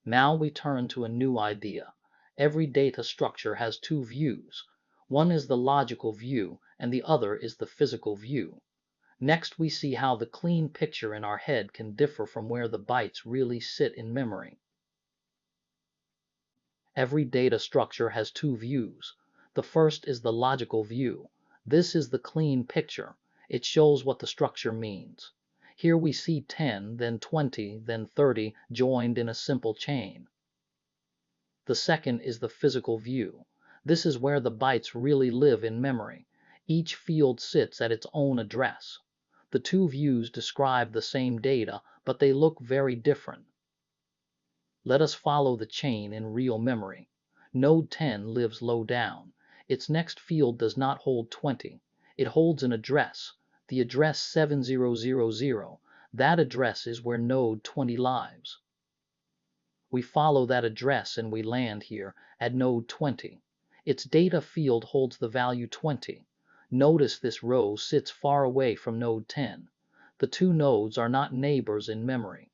Now we turn to a new idea. Every data structure has two views. One is the logical view, and the other is the physical view. Next, we see how the clean picture in our head can differ from where the bytes really sit in memory. Every data structure has two views. The first is the logical view. This is the clean picture. It shows what the structure means. Here we see 10, then 20, then 30 joined in a simple chain. The second is the physical view. This is where the bytes really live in memory. Each field sits at its own address. The two views describe the same data, but they look very different. Let us follow the chain in real memory. Node 10 lives low down. Its next field does not hold 20. It holds an address, the address 7000. That address is where node 20 lives. We follow that address and we land here at node 20. Its data field holds the value 20. Notice this row sits far away from node 10. The two nodes are not neighbors in memory.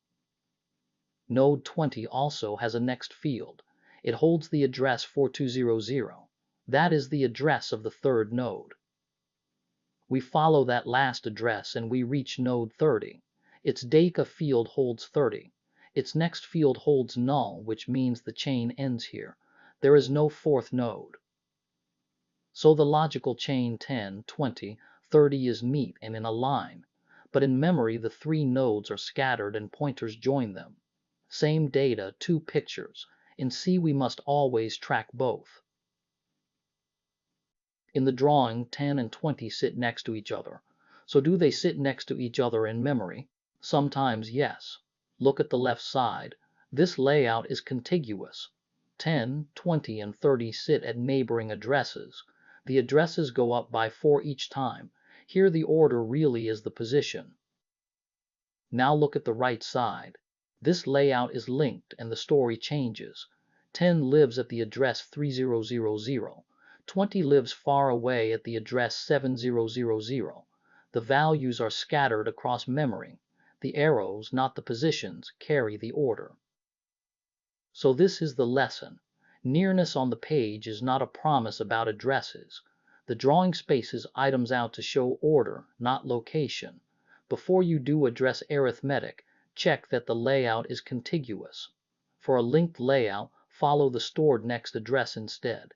Node 20 also has a next field. It holds the address 4200. That is the address of the third node. We follow that last address and we reach node 30. Its data field holds 30. Its next field holds null, which means the chain ends here. There is no fourth node. So the logical chain 10, 20, 30 is neat and in a line, but in memory the three nodes are scattered and pointers join them. Same data, two pictures. In C we must always track both. In the drawing, 10 and 20 sit next to each other. So do they sit next to each other in memory? Sometimes yes. Look at the left side. This layout is contiguous. 10, 20, and 30 sit at neighboring addresses. The addresses go up by 4 each time. Here the order really is the position. Now look at the right side. This layout is linked and the story changes. 10 lives at the address 3000. 20 lives far away at the address 7000. The values are scattered across memory. The arrows, not the positions, carry the order. So this is the lesson. Nearness on the page is not a promise about addresses. The drawing spaces items out to show order, not location. Before you do address arithmetic, check that the layout is contiguous. For a linked layout, follow the stored next address instead.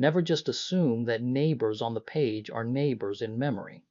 Never just assume that neighbors on the page are neighbors in memory.